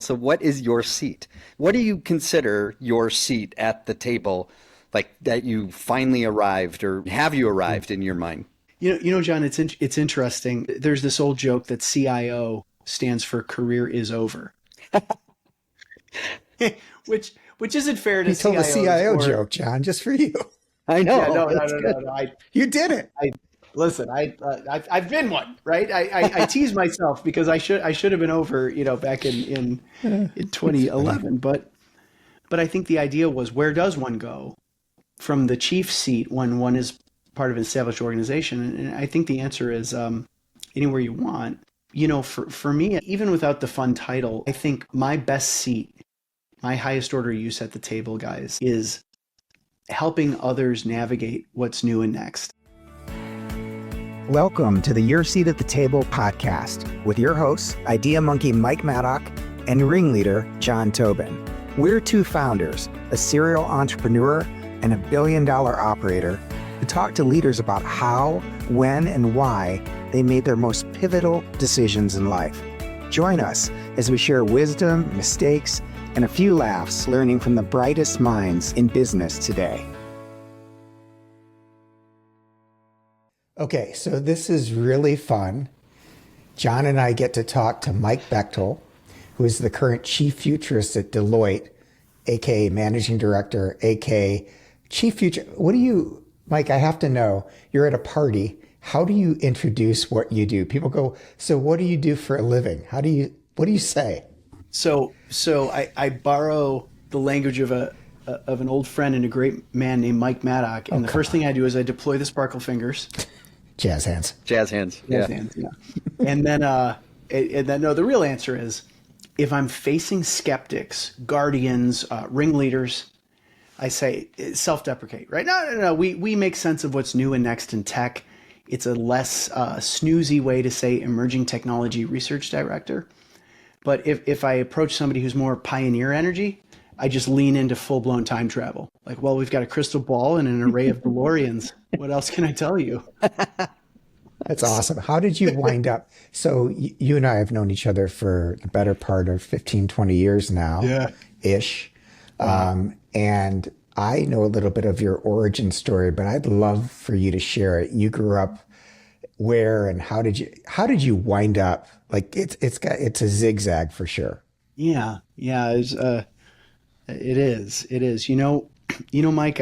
So what is your seat? What do you consider your seat at the table, like that you finally arrived, or have you arrived in your mind? John, it's interesting. There's this old joke that CIO stands for career is over, which isn't fair to You told a CIOs CIO or joke, John, just for you. I yeah, know, no, no, that's no, no, good. no. You did it. I listen. I've been one, right? I tease myself because I should have been over, back in It's funny. 2011. But I think the idea was, where does one go from the chief seat when one is part of an established organization? And I think the answer is anywhere you want. For me, even without the fun title, I think my best seat, my highest order use at the table, guys, is helping others navigate what's new and next. Welcome to the Your Seat at the Table podcast with your hosts, Idea Monkey Mike Maddock and ringleader John Tobin. We're two founders, a serial entrepreneur and a billion-dollar operator, who talk to leaders about how, when, and why they made their most pivotal decisions in life. Join us as we share wisdom, mistakes, and a few laughs, learning from the brightest minds in business today. Okay, so this is really fun. John and I get to talk to Mike Bechtel, who is the current chief futurist at Deloitte, aka managing director, aka chief future. Mike, I have to know, you're at a party. How do you introduce what you do? People go, so what do you do for a living? What do you say? So I borrow the language of an old friend and a great man named Mike Maddock, and the first thing I do is I deploy the sparkle fingers. Jazz hands. Jazz hands. Jazz Yeah. hands, yeah. And then no, the real answer is, if I'm facing skeptics, guardians, ringleaders, I say self-deprecate, right? No. We make sense of what's new and next in tech. It's a less snoozy way to say emerging technology research director. But if I approach somebody who's more pioneer energy, I just lean into full-blown time travel. Like, well, we've got a crystal ball and an array of DeLoreans. What else can I tell you? That's awesome. How did you wind up? So you and I have known each other for the better part of 15, 20 years now, ish. And I know a little bit of your origin story, but I'd love for you to share it. You grew up where and how did you wind up? Like it's a zigzag for sure. Yeah. It is. Mike,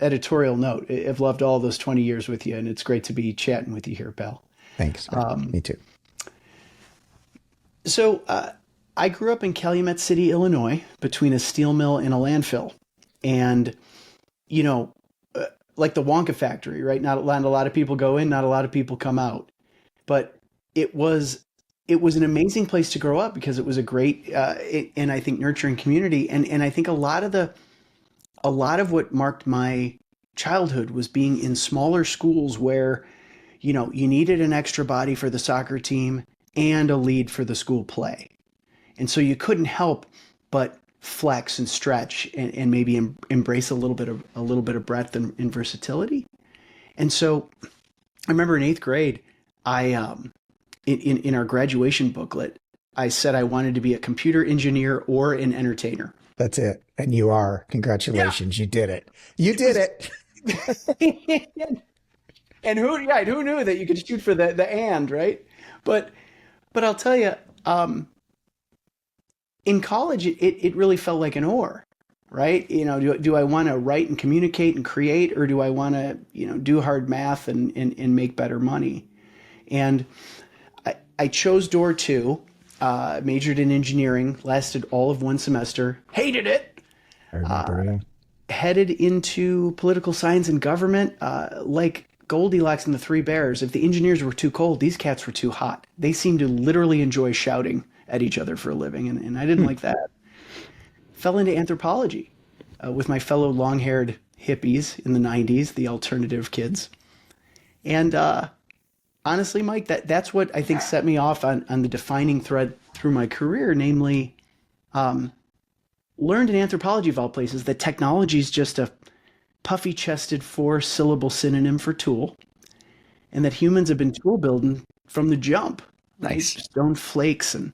editorial note, I've loved all those 20 years with you, and it's great to be chatting with you here, pal. Thanks. Me too. So I grew up in Calumet City, Illinois, between a steel mill and a landfill. And, like the Wonka factory, right? Not a lot of people go in, not a lot of people come out. But it was an amazing place to grow up because it was a great and I think nurturing community. And I think a lot of what marked my childhood was being in smaller schools where, you needed an extra body for the soccer team and a lead for the school play. And so you couldn't help but flex and stretch and maybe embrace a little bit of breadth and versatility. And so I remember in 8th grade, I in our graduation booklet, I said I wanted to be a computer engineer or an entertainer. That's it. And you are. Congratulations. Yeah. You did it. You did it. And who knew that you could shoot for the and, right? But I'll tell you, in college, it really felt like an or, right? Do I want to write and communicate and create, or do I want to, do hard math and make better money? And I chose door 2, majored in engineering, lasted all of one semester, hated it. I remember. Headed into political science and government, like Goldilocks and the Three Bears. If the engineers were too cold, these cats were too hot. They seemed to literally enjoy shouting at each other for a living, and I didn't like that. Fell into anthropology with my fellow long-haired hippies in the 90s, the alternative kids. And honestly, Mike, that's what I think set me off on the defining thread through my career, namely learned in anthropology of all places that technology is just a puffy-chested 4-syllable synonym for tool, and that humans have been tool building from the jump. right? Nice. Stone flakes and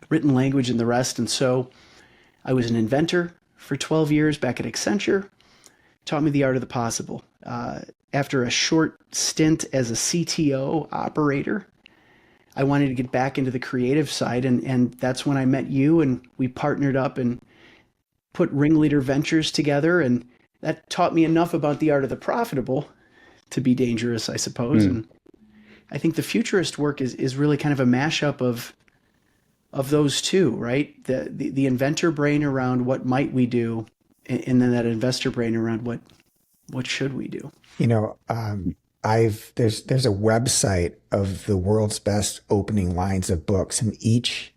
written language and the rest. And so I was an inventor for 12 years back at Accenture, taught me the art of the possible. After a short stint as a CTO operator, I wanted to get back into the creative side, and that's when I met you, and we partnered up and put Ringleader Ventures together, and that taught me enough about the art of the profitable to be dangerous, I suppose. And I think the futurist work is really kind of a mashup of those two, right? The inventor brain around what might we do, and then that investor brain around what should we do. You know, there's a website of the world's best opening lines of books, and each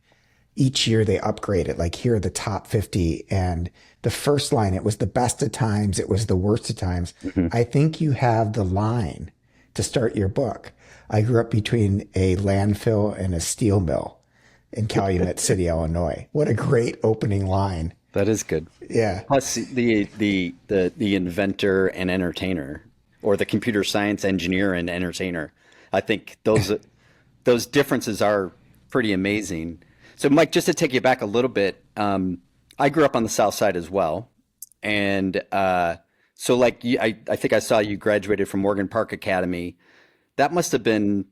year they upgrade it. Like, here are the top 50, and the first line, it was the best of times, it was the worst of times. I think you have the line to start your book. I grew up between a landfill and a steel mill in Calumet City, Illinois. What a great opening line. That is good. Yeah. Plus the inventor and entertainer, or the computer science engineer and entertainer. I think those differences are pretty amazing. So, Mike, just to take you back a little bit, I grew up on the South Side as well, and so like I think I saw you graduated from Morgan Park Academy. That must have been,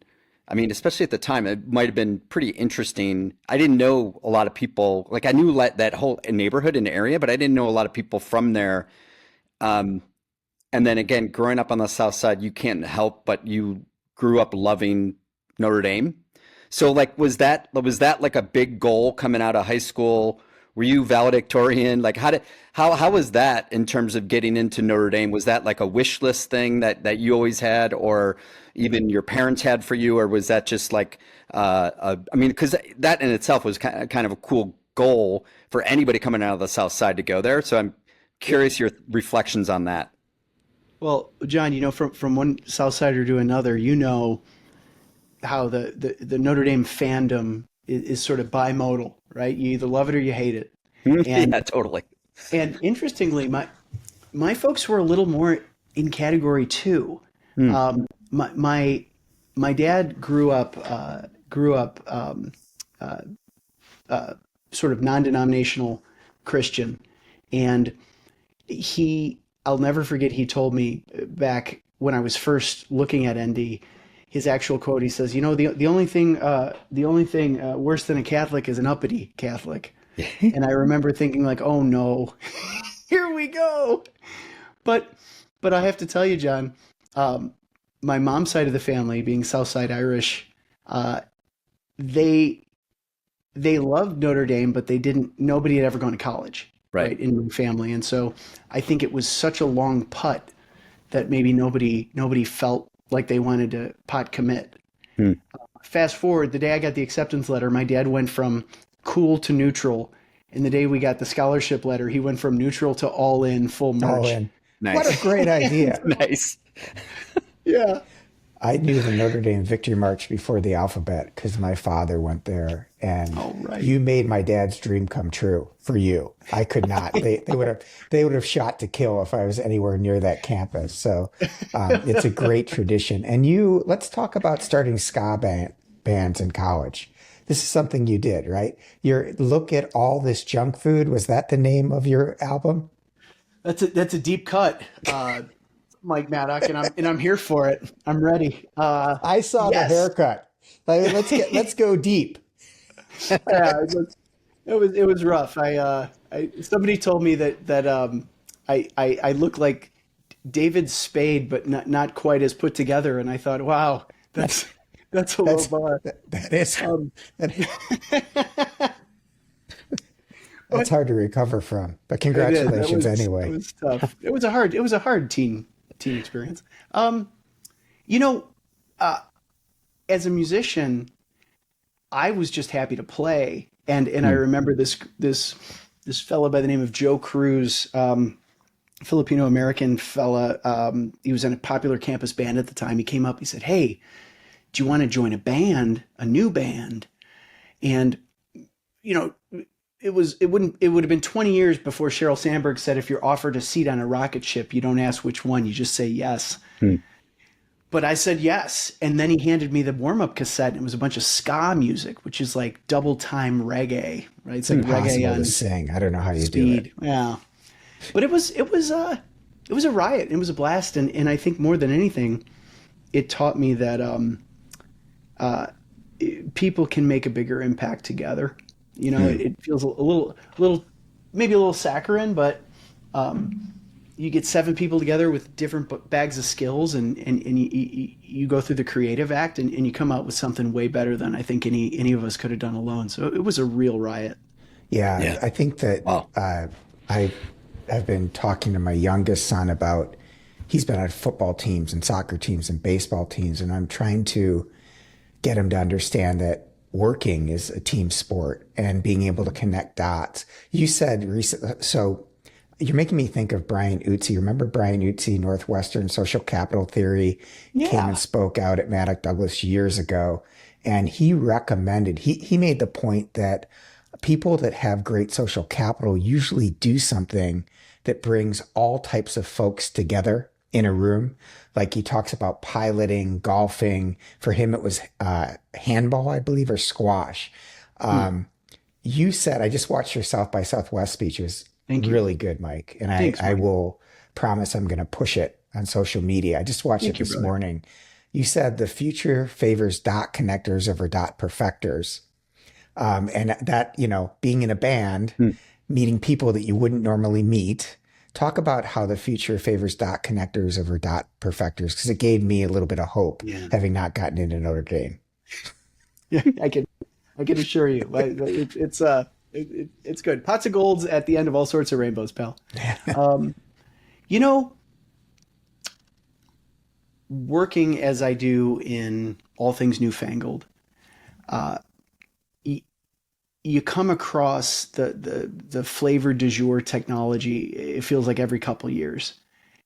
I mean, especially at the time, it might have been pretty interesting. I didn't know a lot of people. Like, I knew that whole neighborhood and area, but I didn't know a lot of people from there. And then again, growing up on the South Side, you can't help but you grew up loving Notre Dame. So, like, was that like a big goal coming out of high school? Were you valedictorian? Like, how was that in terms of getting into Notre Dame? Was that like a wish list thing that you always had, or even your parents had for you, or was that just like, I mean, because that in itself was kind of a cool goal for anybody coming out of the South Side to go there. So I'm curious your reflections on that. Well, John, you know, from one South Sider to another, you know how the Notre Dame fandom is sort of bimodal, right? You either love it or you hate it. And, yeah, totally. And interestingly, my folks were a little more in category 2. My dad grew up sort of non-denominational Christian, and I'll never forget, he told me back when I was first looking at ND, his actual quote, he says, you know, the only thing worse than a Catholic is an uppity Catholic. And I remember thinking, like, oh no, here we go. But I have to tell you, John, my mom's side of the family, being Southside Irish, they loved Notre Dame, but nobody had ever gone to college, right, in my family. And so I think it was such a long putt that maybe nobody felt like they wanted to pot commit. Fast forward, the day I got the acceptance letter, my dad went from cool to neutral. And the day we got the scholarship letter, he went from neutral to all in, full march. All in. Nice. What a great idea. Nice. Yeah. I knew the Notre Dame Victory March before the alphabet because my father went there, and you made my dad's dream come true for you. I could not. They would have shot to kill if I was anywhere near that campus. So it's a great tradition. And let's talk about starting ska bands in college. This is something you did, right? Your Look at All This Junk Food. Was that the name of your album? That's a deep cut. Mike Maddock, and I'm here for it. I'm ready. I saw the haircut. Let's go deep. Yeah, it was rough. Somebody told me that I look like David Spade, but not quite as put together. And I thought, wow, that's a low bar. That is. That's hard to recover from. But congratulations anyway. It was tough. It was a hard teen experience. As a musician, I was just happy to play, and I remember this fella by the name of Joe Cruz, Filipino American fella. He was in a popular campus band at the time. He came up. He said, "Hey, do you want to join a new band?" And it would have been 20 years before Sheryl Sandberg said, if you're offered a seat on a rocket ship, you don't ask which one, you just say yes. but I said yes. And then he handed me the warm-up cassette, and it was a bunch of ska music, which is like double time reggae, right? It's like reggae Impossible to on sing. I don't know how you do it. speed. Yeah. But it was a riot. It was a blast. And I think more than anything, it taught me that people can make a bigger impact together. You know, it feels a little, maybe a little saccharine, but you get 7 people together with different bags of skills, and you go through the creative act, and you come out with something way better than I think any of us could have done alone. So it was a real riot. Yeah, I think that I have been talking to my youngest son about, he's been on football teams and soccer teams and baseball teams, and I'm trying to get him to understand that working is a team sport and being able to connect dots. You said recently, so you're making me think of Brian Utzi. Remember Brian Utzi, Northwestern social capital theory, came and spoke out at Maddock Douglas years ago. And he recommended, he made the point that people that have great social capital usually do something that brings all types of folks together in a room. Like he talks about piloting, golfing. For him, it was handball, I believe, or squash. You said, I just watched your South by Southwest speech. It was really good, Mike. And Thanks, I Mike. will promise I'm going to push it on social media. I just watched it this morning. You said the future favors dot connectors over dot perfectors. And that, you know, being in a band, meeting people that you wouldn't normally meet. Talk about how the future favors dot connectors over dot perfectors, because it gave me a little bit of hope, having not gotten into Notre Dame. Yeah, I can assure you, it's good. Pots of golds at the end of all sorts of rainbows, pal. You know, working as I do in all things newfangled, you come across the flavor du jour technology. It feels like every couple years,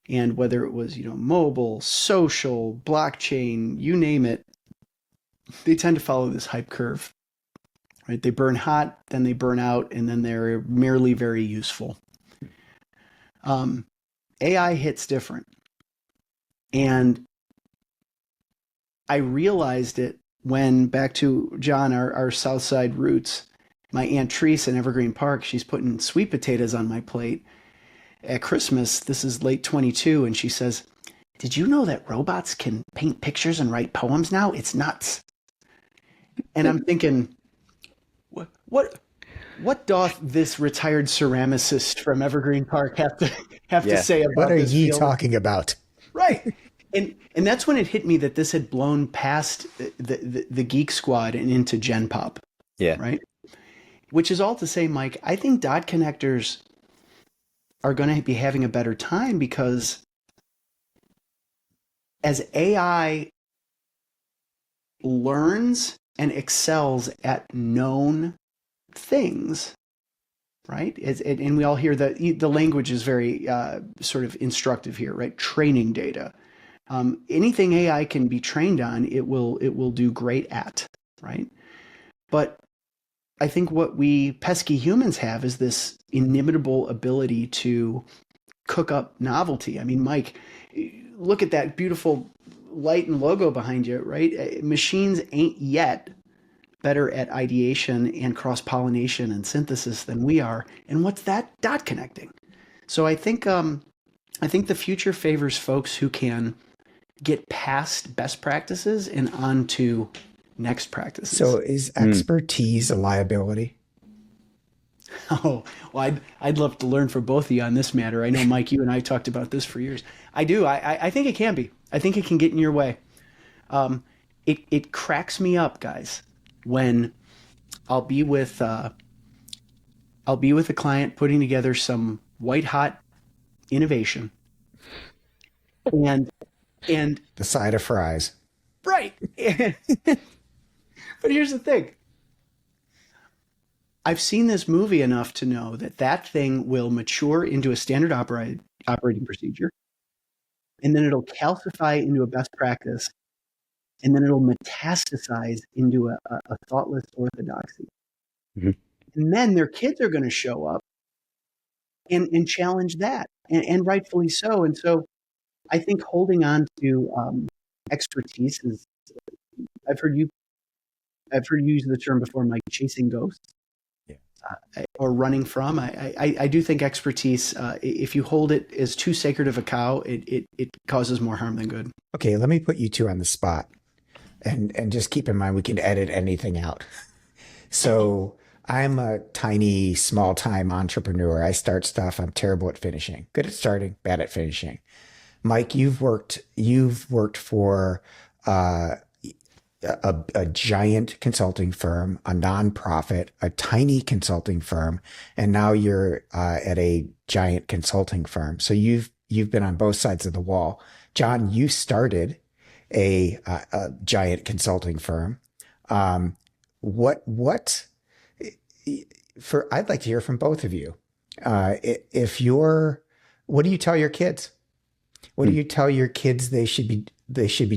and whether it was, you know, mobile, social, blockchain, you name it, they tend to follow this hype curve, right? They burn hot, then they burn out, and then they're merely very useful. AI hits different, and I realized it when, back to John, our South Side roots. My Aunt Teresa in Evergreen Park, she's putting sweet potatoes on my plate at Christmas. This is late 22, and she says, "Did you know that robots can paint pictures and write poems now? It's nuts." And I'm thinking, what doth this retired ceramicist from Evergreen Park have to say about What are this ye field? talking about? Right. And that's when it hit me that this had blown past the Geek Squad and into Gen Pop. Yeah. Right. Which is all to say, Mike, I think dot connectors are going to be having a better time, because as AI learns and excels at known things, right? And we all hear that the language is very sort of instructive here, right? Training data. Anything AI can be trained on, it will do great at, right? But I think what we pesky humans have is this inimitable ability to cook up novelty. I mean, Mike, look at that beautiful light and logo behind you, right? Machines ain't yet better at ideation and cross-pollination and synthesis than we are. And what's that? Dot connecting. So I think the future favors folks who can get past best practices and onto next practices. So is expertise a liability? Oh, well, I'd love to learn from both of you on this matter. I know, Mike, you and I talked about this for years. I do. I think it can be. I think it can get in your way. It cracks me up, guys, when I'll be with a client putting together some white hot innovation, and The side of fries. right. But here's the thing. I've seen this movie enough to know that thing will mature into a standard operating procedure, and then it'll calcify into a best practice, and then it'll metastasize into a thoughtless orthodoxy. Mm-hmm. And then their kids are going to show up and challenge that, and rightfully so. And so I think holding on to expertise is. I've heard you use the term before, Mike, chasing ghosts. Or running from. I do think expertise, if you hold it as too sacred of a cow, it causes more harm than good. Okay, let me put you two on the spot, and just keep in mind we can edit anything out. So I'm a tiny, small time entrepreneur. I start stuff. I'm terrible at finishing. Good at starting, bad at finishing. Mike, you've worked for a giant consulting firm, a nonprofit, a tiny consulting firm, and now you're at a giant consulting firm. So you've been on both sides of the wall. John, you started a giant consulting firm. I'd like to hear from both of you. What do you tell your kids? What do you tell your kids they should be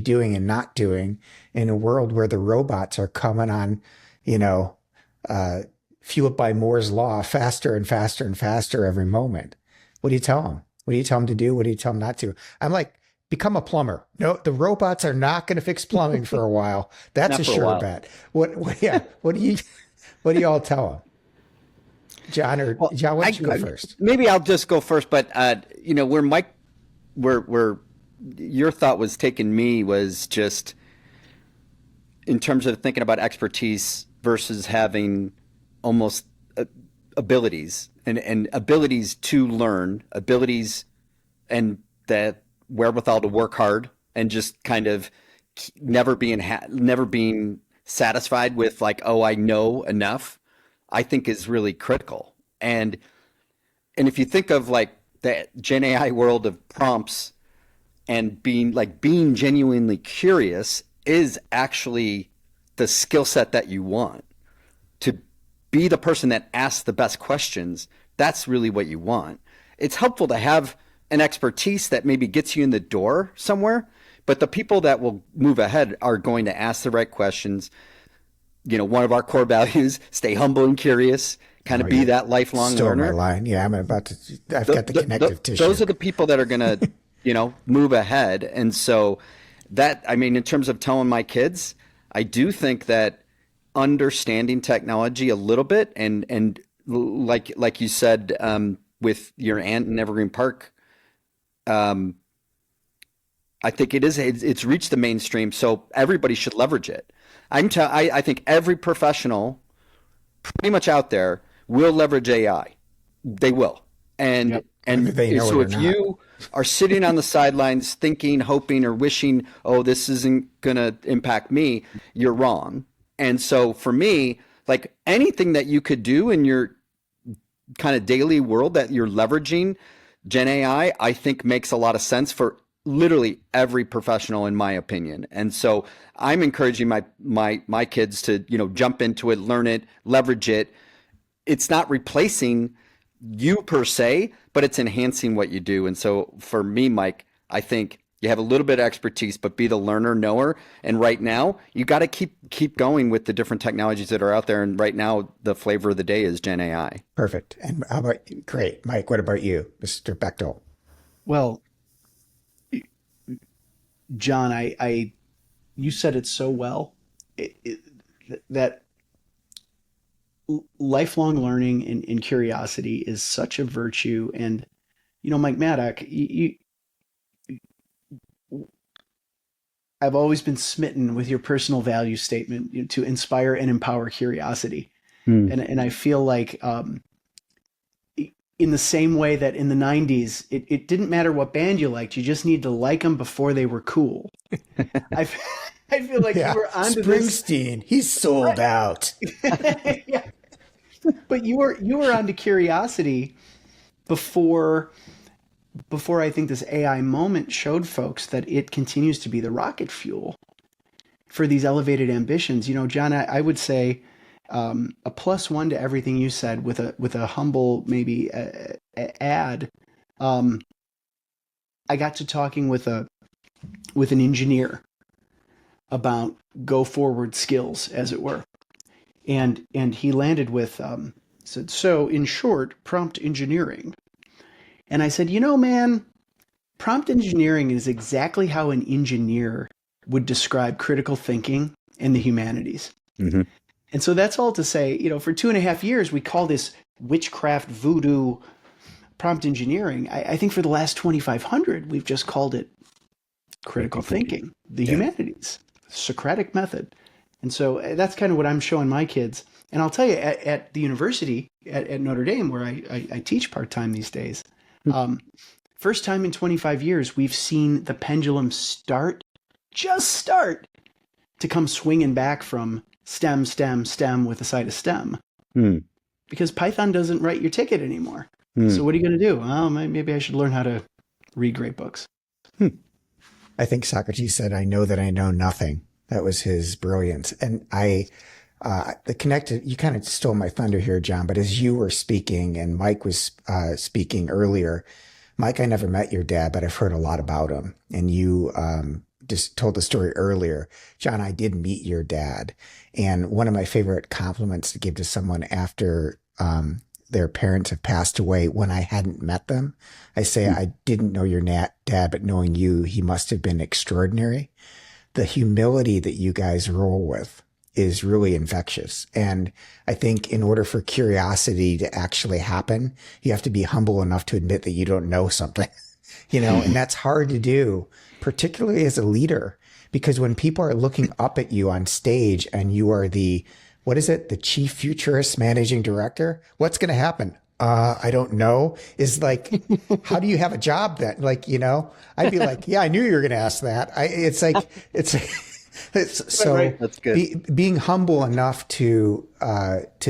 doing and not doing in a world where the robots are coming on, fueled by Moore's law, faster and faster and faster every moment? What do you tell them? What do you tell them to do? What do you tell them not to? I'm like, become a plumber. No, the robots are not going to fix plumbing for a while. That's a sure bet. What do you all tell them? John, why don't you go first? Maybe I'll just go first, but where your thought was taking me was just in terms of thinking about expertise versus having almost abilities and abilities to learn, abilities and that wherewithal to work hard and just kind of never being satisfied with like, oh, I know enough, I think is really critical. And if you think of like the Gen AI world of prompts and being genuinely curious is actually the skill set that you want. To be the person that asks the best questions, that's really what you want. It's helpful to have an expertise that maybe gets you in the door somewhere, but the people that will move ahead are going to ask the right questions. One of our core values, stay humble and curious, kind of be that lifelong learner. My line. Yeah, I've got the connective tissue. Those are the people that are going to, move ahead. And so in terms of telling my kids, I do think that understanding technology a little bit and like you said, with your aunt in Evergreen Park, I think it's reached the mainstream, so everybody should leverage it. I think every professional pretty much out there will leverage AI. They will. And yep. So if you are sitting on the sidelines thinking, hoping, or wishing, oh, this isn't going to impact me, you're wrong. And so for me, like anything that you could do in your kind of daily world that you're leveraging Gen AI, I think makes a lot of sense for literally every professional, in my opinion. And so I'm encouraging my kids to, jump into it, learn it, leverage it. It's not replacing you per se, but it's enhancing what you do. And so for me, Mike, I think you have a little bit of expertise, but be the learner, knower. And right now, you got to keep going with the different technologies that are out there. And right now, the flavor of the day is Gen AI. Perfect. And how about, great. Mike, what about you, Mr. Bechtel? Well, John, you said it so well, that lifelong learning and curiosity is such a virtue. And, Mike Maddock, I've always been smitten with your personal value statement, to inspire and empower curiosity. And I feel like, in the same way that in the 90s, it didn't matter what band you liked. You just need to like them before they were cool. I feel like you were onto Springsteen, he's sold out. Yeah. But you were onto curiosity before I think this AI moment showed folks that it continues to be the rocket fuel for these elevated ambitions. John, I would say a +1 to everything you said with a humble maybe add. I got to talking with an engineer about go forward skills, as it were, and he landed with said, so in short, prompt engineering. And I said, man, prompt engineering is exactly how an engineer would describe critical thinking in the humanities. Mm-hmm. And so that's all to say, for 2.5 years, we call this witchcraft, voodoo, prompt engineering. I think for the last 2,500, we've just called it critical thinking, the humanities, Socratic method. And so that's kind of what I'm showing my kids. And I'll tell you, at the university, at Notre Dame, where I teach part-time these days, first time in 25 years, we've seen the pendulum just start to come swinging back from stem, stem, stem with a side of stem. Because Python doesn't write your ticket anymore. So what are you going to do? Well, maybe I should learn how to read great books. I think Socrates said, "I know that I know nothing." That was his brilliance. And you kind of stole my thunder here, John, but as you were speaking and Mike was speaking earlier, Mike, I never met your dad, but I've heard a lot about him. And you just told the story earlier. John, I did meet your dad. And one of my favorite compliments to give to someone after their parents have passed away, when I hadn't met them, I say, I didn't know your dad, but knowing you, he must have been extraordinary. The humility that you guys roll with is really infectious. And I think in order for curiosity to actually happen, you have to be humble enough to admit that you don't know something, and that's hard to do, particularly as a leader, because when people are looking up at you on stage and you are the chief futurist managing director, what's going to happen? I don't know. Is like, how do you have a job then? I'd be like, yeah, I knew you were going to ask that. So right. That's good. Being humble enough to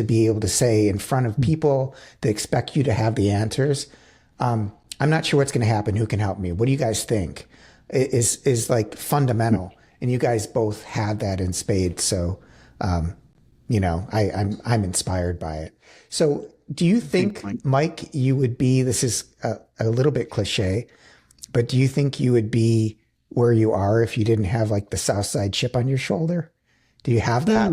be able to say in front of people that expect you to have the answers, I'm not sure what's going to happen. Who can help me? What do you guys think? Is like fundamental. And you guys both have that in spades. So, I'm inspired by it. So do you think, Mike, you would be, this is a little bit cliche, but do you think you would be where you are if you didn't have like the South Side chip on your shoulder? Do you have that?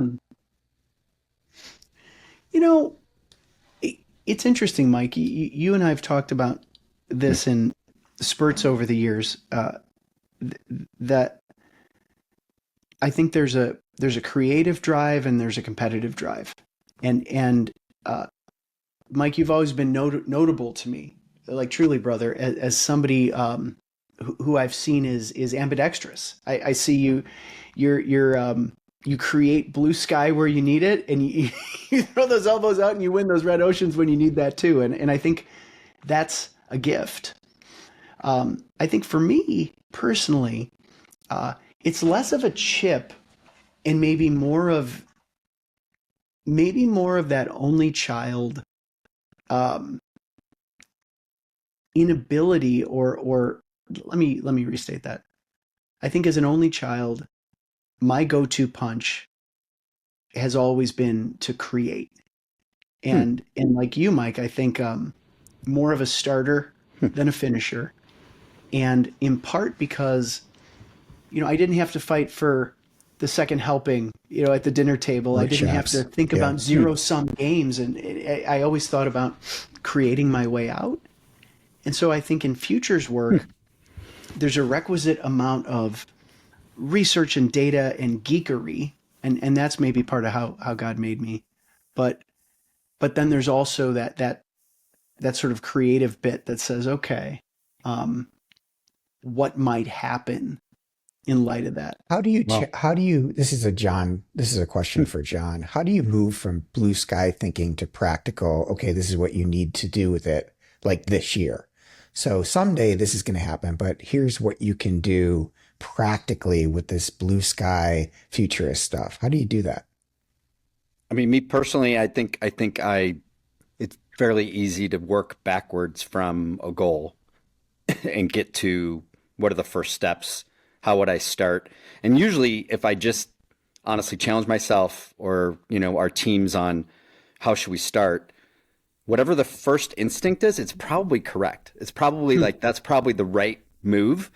It's interesting, Mike. You and I have talked about this in spurts over the years, that I think there's a creative drive and there's a competitive drive. And Mike, you've always been notable to me, like truly, brother, as somebody who I've seen is ambidextrous. I see you create blue sky where you need it, and you throw those elbows out and you win those red oceans when you need that too. And I think that's a gift. I think for me personally, it's less of a chip and maybe more of that only child inability or let me restate that. I think as an only child, my go-to punch has always been to create. And like you, Mike, I think more of a starter than a finisher. And in part because, I didn't have to fight for the second helping, at the dinner table. I didn't have to think about zero-sum games. And I always thought about creating my way out. And so I think in Futures work, there's a requisite amount of research and data and geekery. And that's maybe part of how God made me. But then there's also that sort of creative bit that says, okay, what might happen in light of that? This is a question for John. How do you move from blue sky thinking to practical? Okay, this is what you need to do with it, like this year. So someday this is going to happen, but here's what you can do practically with this blue sky futurist stuff. How do you do that? I mean, me personally, I think it's fairly easy to work backwards from a goal and get to what are the first steps? How would I start? And usually if I just honestly challenge myself or, our teams on how should we start, whatever the first instinct is, it's probably correct. It's probably that's probably the right move.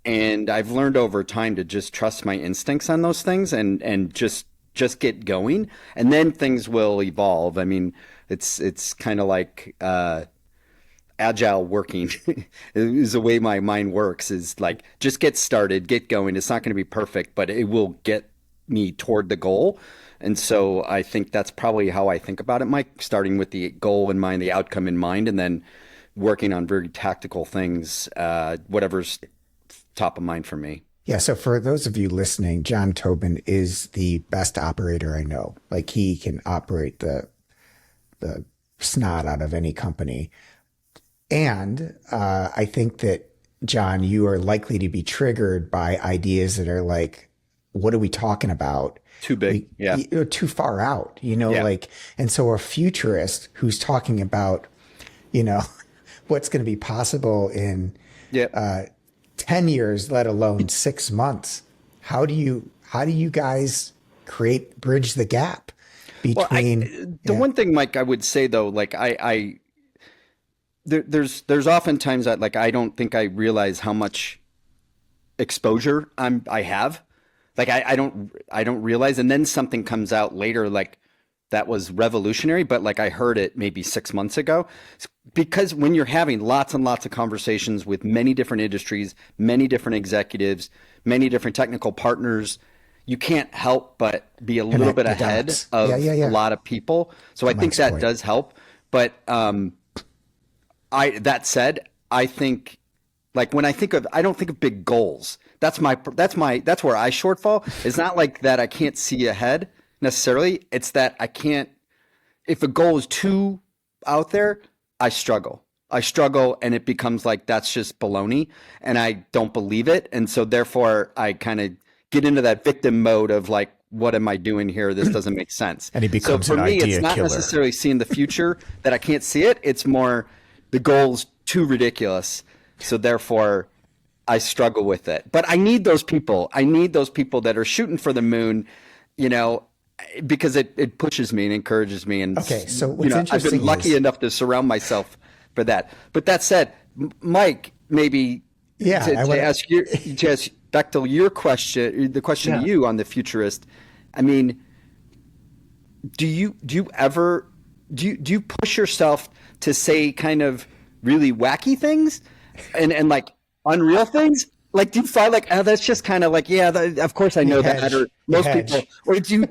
And I've learned over time to just trust my instincts on those things and just get going, and then things will evolve. I mean, it's kind of like, I agile working is the way my mind works, is like, just get started, get going. It's not going to be perfect, but it will get me toward the goal. And so I think that's probably how I think about it, Mike, starting with the goal in mind, the outcome in mind, and then working on very tactical things, whatever's top of mind for me. Yeah. So for those of you listening, John Tobin is the best operator I know. Like, he can operate the snot out of any company. And I think that, John, you are likely to be triggered by ideas that are like, what are we talking about? Too big. Too far out, Yeah. like, and so a futurist who's talking about, what's going to be possible in 10 years, let alone 6 months. How do you guys bridge the gap between one thing, Mike, I would say though, like there's oftentimes that, like, I don't think I realize how much exposure I have. Like I don't realize, and then something comes out later like that was revolutionary, but like I heard it maybe 6 months ago. Because when you're having lots and lots of conversations with many different industries, many different executives, many different technical partners, you can't help but be a little bit ahead of a lot of people. So I think that does help. But that said, I think, like, when I don't think of big goals. That's where I shortfall. It's not like that I can't see ahead necessarily. It's that I can't, if a goal is too out there, I struggle, and it becomes like, that's just baloney and I don't believe it. And so therefore I kind of get into that victim mode of like, what am I doing here? This doesn't make sense. And he becomes so for an me, idea it's not killer. necessarily seeing the future that I can't see it. It's more the goal's too ridiculous. So therefore I struggle with it. But I need those people. I need those people that are shooting for the moon, because it pushes me and encourages me. And okay, so what's I've interesting been lucky enough to surround myself for that. But that said, Mike, maybe to ask Bechtel your question, the question to you on the Futurist. I mean, do you push yourself to say kind of really wacky things and like unreal things? Like, do you find like, oh, that's just kind of like, of course I know that, or most people, or do you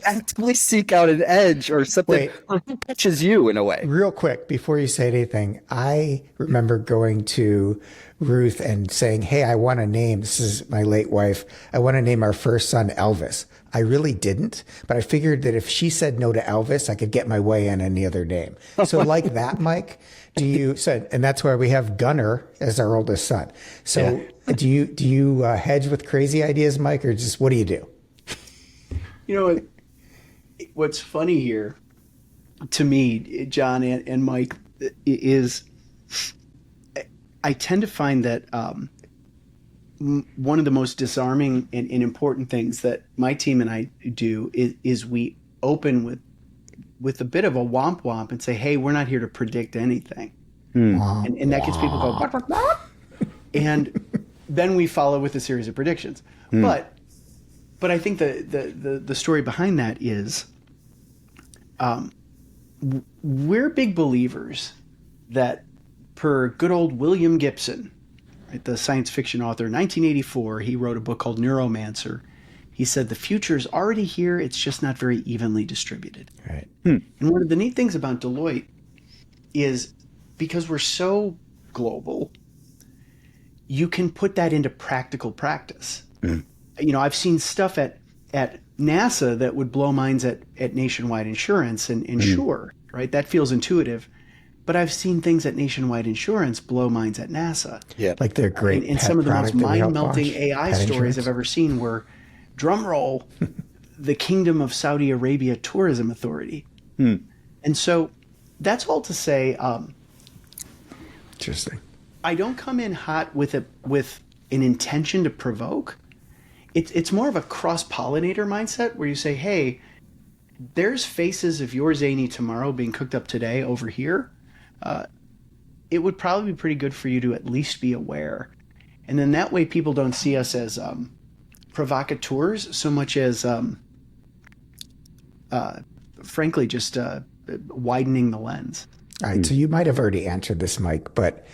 actively seek out an edge or something that catches you in a way? Real quick, before you say anything, I remember going to Ruth and saying, hey, I want to name, this is my late wife, I want to name our first son Elvis. I really didn't, but I figured that if she said no to Elvis, I could get my way in any other name. So like that, Mike, and that's why we have Gunnar as our oldest son. So do you hedge with crazy ideas, Mike, or just what do you do? What's funny here to me, John and Mike, is I tend to find that one of the most disarming and important things that my team and I do is we open with a bit of a womp womp and say, hey, we're not here to predict anything. And that gets people going, what? And then we follow with a series of predictions. But I think the story behind that is we're big believers that, per good old William Gibson, right, the science fiction author, 1984, he wrote a book called Neuromancer. He said the future is already here, it's just not very evenly distributed. Right. And one of the neat things about Deloitte is, because we're so global, you can put that into practical practice. I've seen stuff at NASA that would blow minds at Nationwide Insurance and Insure, right? That feels intuitive. But I've seen things at Nationwide Insurance blow minds at NASA. Yeah, like they're great. And some of the most mind-melting AI stories I've ever seen were, drum roll, the Kingdom of Saudi Arabia Tourism Authority. And so that's all to say, interesting. I don't come in hot with an intention to provoke. It's more of a cross-pollinator mindset where you say, hey, there's faces of your zany tomorrow being cooked up today over here. It would probably be pretty good for you to at least be aware. And then that way people don't see us as provocateurs so much as, frankly, just widening the lens. All right, so you might have already answered this, Mike, but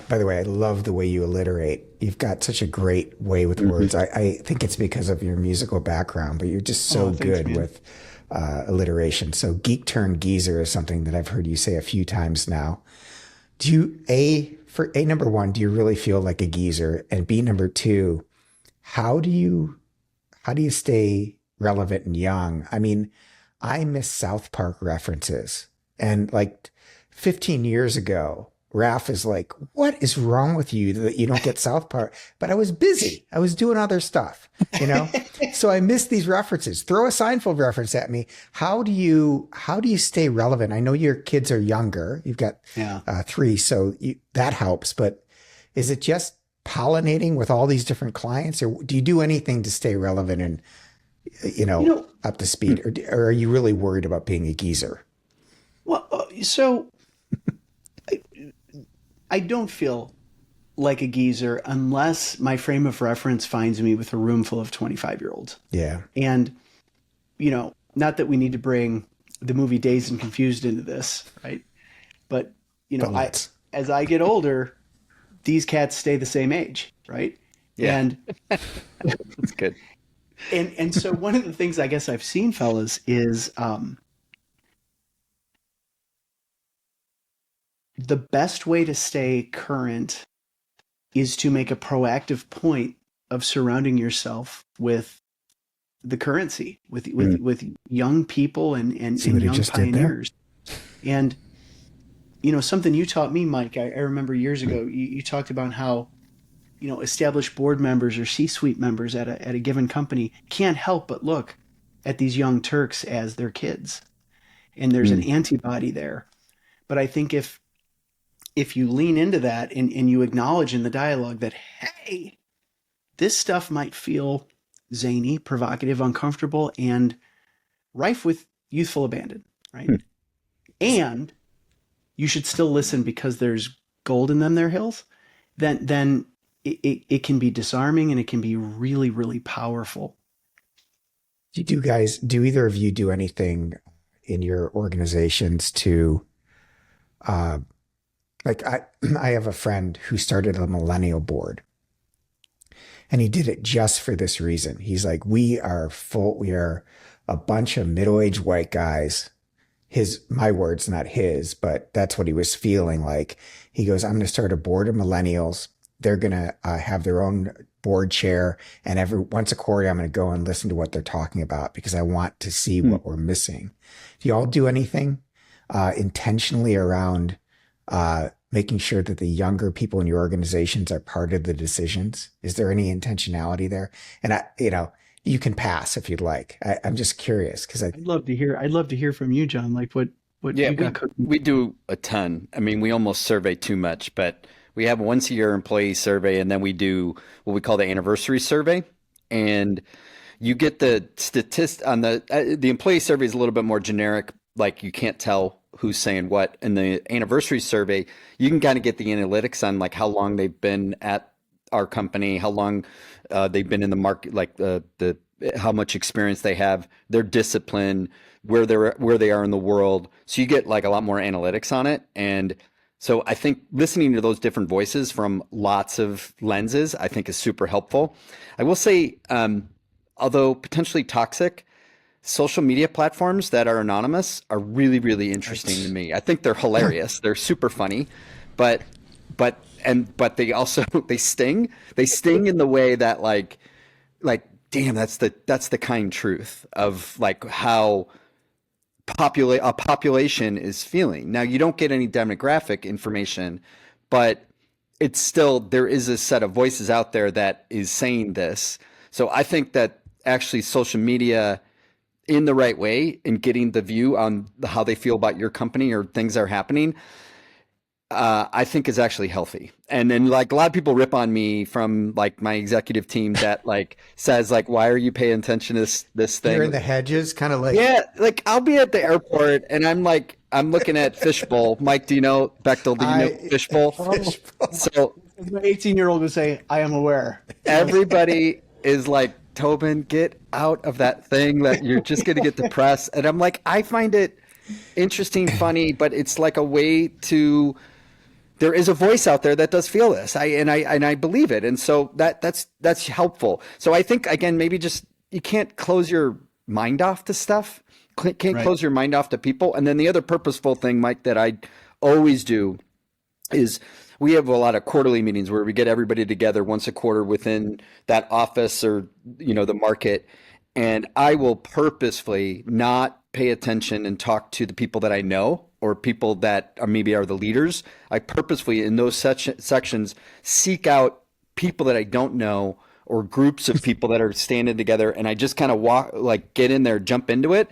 by the way, I love the way you alliterate. You've got such a great way with words. I think it's because of your musical background, but you're just so Thanks, good man. with alliteration. So geek turned geezer is something that I've heard you say a few times now. Do you, for A, number one, do you really feel like a geezer? And B, number two, how do you stay relevant and young? I mean, I miss South Park references. And like 15 years ago, Raph is like, what is wrong with you that you don't get South Park? But I was busy. I was doing other stuff, you know? So I missed these references. Throw a Seinfeld reference at me. How do you stay relevant? I know your kids are younger. You've got 3, so that helps. But is it just pollinating with all these different clients, or do you do anything to stay relevant and, up to speed? Or are you really worried about being a geezer? Well, so I don't feel like a geezer unless my frame of reference finds me with a room full of 25-year-olds. Yeah. And, not that we need to bring the movie Dazed and Confused into this, right? But, as I get older, these cats stay the same age, right? Yeah. And That's good. And so one of the things I guess I've seen, fellas, is the best way to stay current is to make a proactive point of surrounding yourself with the currency, with young people and young pioneers. And, something you taught me, Mike, I remember years ago, you talked about how, established board members or C-suite members at a given company can't help but look at these young Turks as their kids. And there's an antibody there. But I think if you lean into that and you acknowledge in the dialogue that, hey, this stuff might feel zany, provocative, uncomfortable, and rife with youthful abandon, right? And you should still listen because there's gold in them there hills, then it can be disarming and it can be really, really powerful. Do either of you do anything in your organizations to, like I have a friend who started a millennial board, and he did it just for this reason. He's like, we are a bunch of middle-aged white guys. My words, not his, but that's what he was feeling like. He goes, I'm going to start a board of millennials. They're going to have their own board chair, and once a quarter, I'm going to go and listen to what they're talking about because I want to see what we're missing. Do you all do anything intentionally around making sure that the younger people in your organizations are part of the decisions? Is there any intentionality there? And you can pass if you'd like. I'm just curious because I'd love to hear from you, John. Like what you got cooking. We do a ton. I mean, we almost survey too much, but we have once a year employee survey, and then we do what we call the anniversary survey. And you get the on the employee survey is a little bit more generic. Like you can't tell who's saying what. In the anniversary survey, you can kind of get the analytics on like how long they've been at our company, how long they've been in the market, like how much experience they have, their discipline, where they are in the world. So you get like a lot more analytics on it. And so I think listening to those different voices from lots of lenses, I think is super helpful. I will say, although potentially toxic, social media platforms that are anonymous are really, really interesting to me. I think they're hilarious. They're super funny, but they also, they sting in the way that like, damn, that's the kind truth of like how a population is feeling. Now you don't get any demographic information, but it's still, there is a set of voices out there that is saying this. So I think that actually social media in the right way and getting the view on how they feel about your company or things that are happening, I think is actually healthy. And then like a lot of people rip on me from like my executive team that like says like, why are you paying attention to this thing? You're in the hedges, kind of like. Yeah, like I'll be at the airport and I'm looking at Fishbowl. Mike, do you know Bechtel? Do you know Fishbowl? So my 18-year-old would say, I am aware. Everybody is like, Tobin, get out of that thing that you're just going to get depressed. And I'm like, I find it interesting, funny, but it's like a way to. There is a voice out there that does feel this. I believe it, and so that's helpful. So I think again, maybe just you can't close your mind off to stuff. Can't close your mind off to people. And then the other purposeful thing, Mike, that I always do is we have a lot of quarterly meetings where we get everybody together once a quarter within that office or, the market. And I will purposefully not pay attention and talk to the people that I know or people that maybe are the leaders. I purposefully in those sections seek out people that I don't know or groups of people that are standing together. And I just kind of get in there, jump into it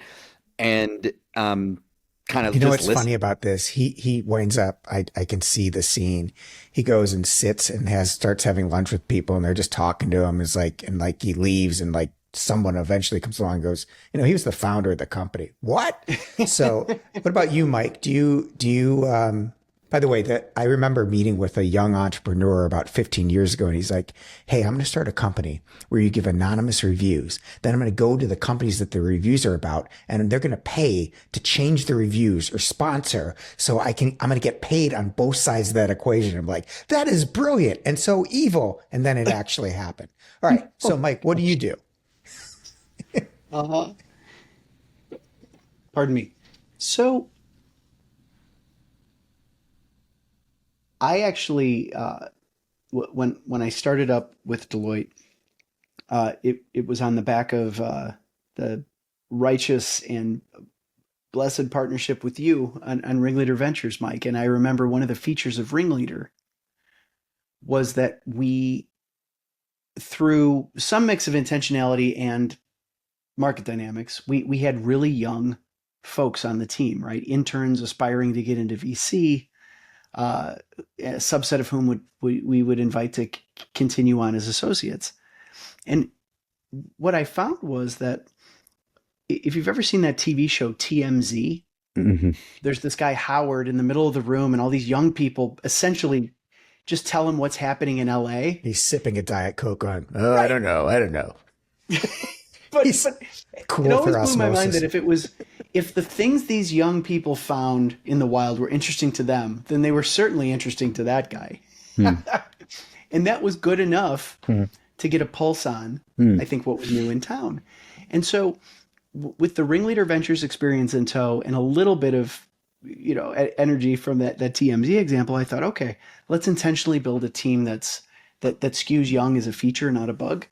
and, kind of what's listen. funny about this? He winds up, I can see the scene. He goes and sits and starts having lunch with people and they're just talking to him and he leaves and someone eventually comes along and goes, he was the founder of the company. What? So what about you, Mike? Do you, by the way, I remember meeting with a young entrepreneur about 15 years ago, and he's like, hey, I'm going to start a company where you give anonymous reviews. Then I'm going to go to the companies that the reviews are about, and they're going to pay to change the reviews or sponsor. So I'm going to get paid on both sides of that equation. I'm like, that is brilliant and so evil. And then it actually happened. All right. So Mike, what do you do? Pardon me. So I actually, when I started up with Deloitte, it was on the back of the righteous and blessed partnership with you on Ringleader Ventures, Mike. And I remember one of the features of Ringleader was that we, through some mix of intentionality and market dynamics, we had really young folks on the team, right? Interns aspiring to get into VC, a subset of whom we would invite to continue on as associates. And what I found was that if you've ever seen that TV show TMZ, Mm-hmm. there's this guy Howard in the middle of the room and all these young people essentially just tell him what's happening in LA. He's sipping a Diet Coke on, right. I don't know. But cool, it always for blew my mind osmosis. that if the things these young people found in the wild were interesting to them, then they were certainly interesting to that guy. And that was good enough to get a pulse on, I think, what was new in town. And so with the Ringleader Ventures experience in tow and a little bit of, energy from that TMZ example, I thought, okay, let's intentionally build a team that skews young as a feature, not a bug.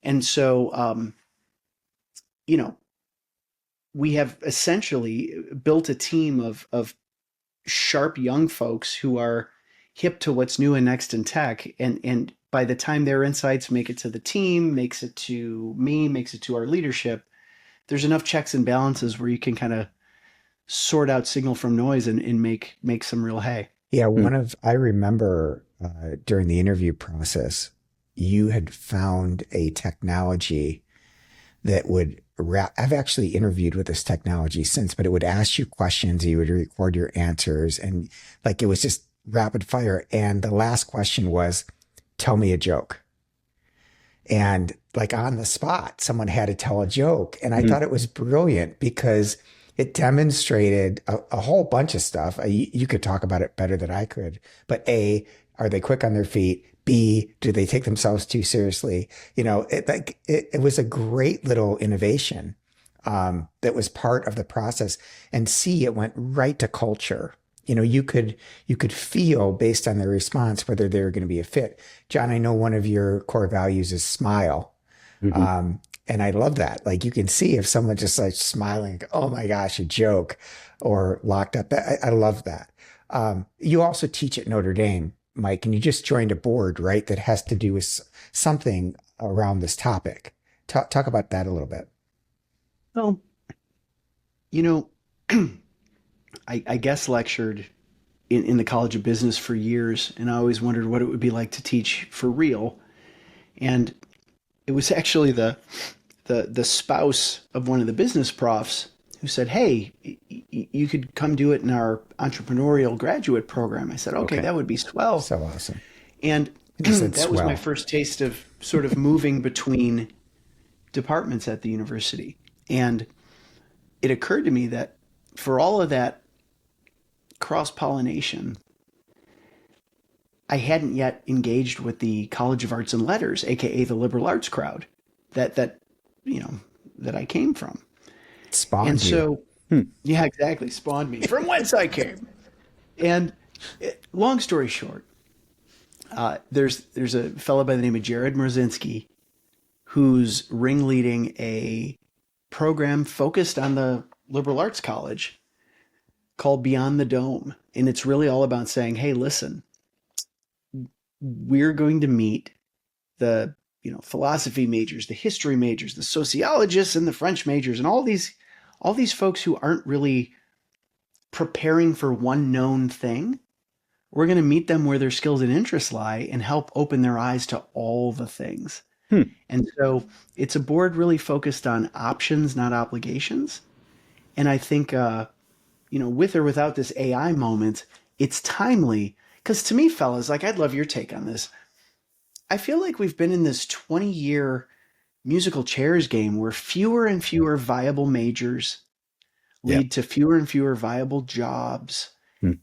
And so, we have essentially built a team of sharp young folks who are hip to what's new and next in tech. And by the time their insights make it to the team, makes it to me, makes it to our leadership, there's enough checks and balances where you can kind of sort out signal from noise and make some real hay. Yeah. I remember during the interview process, you had found a technology that would I've actually interviewed with this technology since, but it would ask you questions, you would record your answers, and it was just rapid fire. And the last question was, tell me a joke. And on the spot, someone had to tell a joke. And I thought it was brilliant because it demonstrated a whole bunch of stuff. You could talk about it better than I could, but A, are they quick on their feet? B, do they take themselves too seriously? It was a great little innovation that was part of the process. And C, it went right to culture. You could feel based on their response whether they were going to be a fit. John, I know one of your core values is smile. Mm-hmm. And I love that. You can see if someone just smiling, oh my gosh, a joke, or locked up. I love that. You also teach at Notre Dame, Mike, and you just joined a board, right, that has to do with something around this topic. Talk about that a little bit. Well, I guest lectured in the College of Business for years, and I always wondered what it would be like to teach for real. And it was actually the spouse of one of the business profs who said, hey, you could come do it in our entrepreneurial graduate program. I said, okay. That would be swell. So awesome. And that was my first taste of sort of moving between departments at the university. And it occurred to me that for all of that cross-pollination, I hadn't yet engaged with the College of Arts and Letters, aka the liberal arts crowd, that that I came from. Spawned you. So, yeah, exactly, spawned me from whence I came. And long story short, there's a fellow by the name of Jared Mrozinski who's ringleading a program focused on the liberal arts college called Beyond the Dome, and it's really all about saying, hey, listen, we're going to meet the philosophy majors, the history majors, the sociologists, and the French majors, and all these folks who aren't really preparing for one known thing. We're going to meet them where their skills and interests lie and help open their eyes to all the things. And so it's a board really focused on options, not obligations. And I think, with or without this AI moment, it's timely. Because to me, fellas, like, I'd love your take on this. I feel like we've been in this 20-year musical chairs game where fewer and fewer viable majors lead to fewer and fewer viable jobs.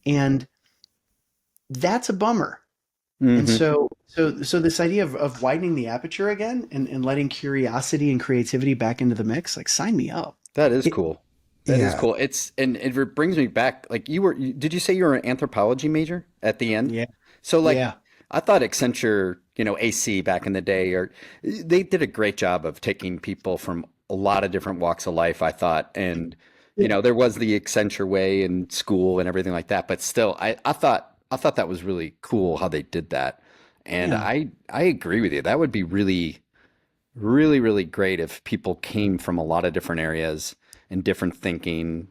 And that's a bummer. And so this idea of widening the aperture again and letting curiosity and creativity back into the mix, like, sign me up. That is cool. That is cool. And it brings me back. Like, did you say you were an anthropology major at the end? Yeah. So I thought Accenture, AC back in the day, they did a great job of taking people from a lot of different walks of life, I thought. And, there was the Accenture way in school and everything like that. But still, I thought that was really cool how they did that. And I agree with you. That would be really, really, really great if people came from a lot of different areas and different thinking.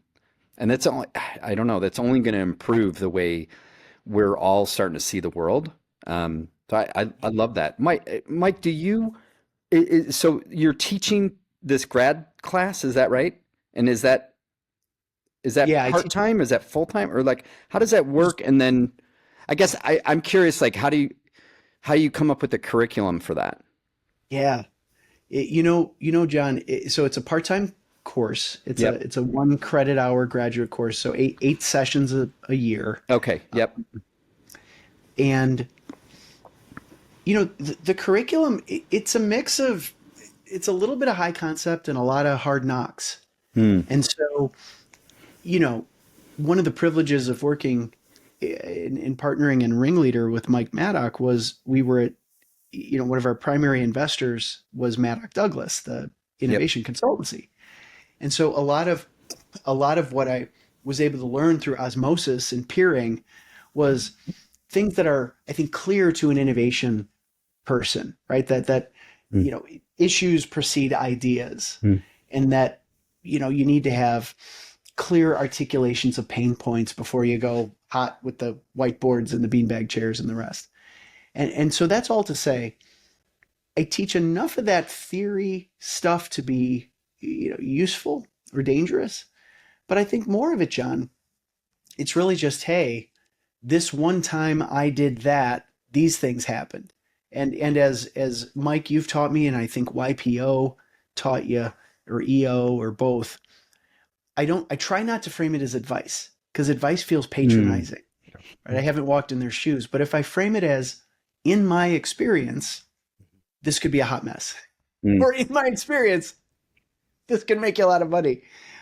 And that's only, I don't know, that's only going to improve the way we're all starting to see the world. So I love that. Mike, do you, so you're teaching this grad class, is that right? And is that part-time? Is that full-time? Or like, how does that work? And then I guess I'm curious, like, how do you come up with the curriculum for that? Yeah. John, so it's a part-time course. It's a 1 credit hour graduate course. So eight sessions a year. Okay. Yep. And, the curriculum, it's a mix of, it's a little bit of high concept and a lot of hard knocks. And so, one of the privileges of working in partnering and ringleader with Mike Maddock was we were at, one of our primary investors was Maddock Douglas, the innovation consultancy. And so a lot of what I was able to learn through osmosis and peering was things that are, I think, clear to an innovation person, right? That issues precede ideas, and that, you need to have clear articulations of pain points before you go hot with the whiteboards and the beanbag chairs and the rest. And so that's all to say, I teach enough of that theory stuff to be, useful or dangerous. But I think more of it, John, it's really just, hey, this one time I did that, these things happened. And as Mike, you've taught me, and I think YPO taught you, or EO, or both, I try not to frame it as advice, because advice feels patronizing. Right? I haven't walked in their shoes. But if I frame it as, in my experience, this could be a hot mess. Or in my experience, this can make you a lot of money.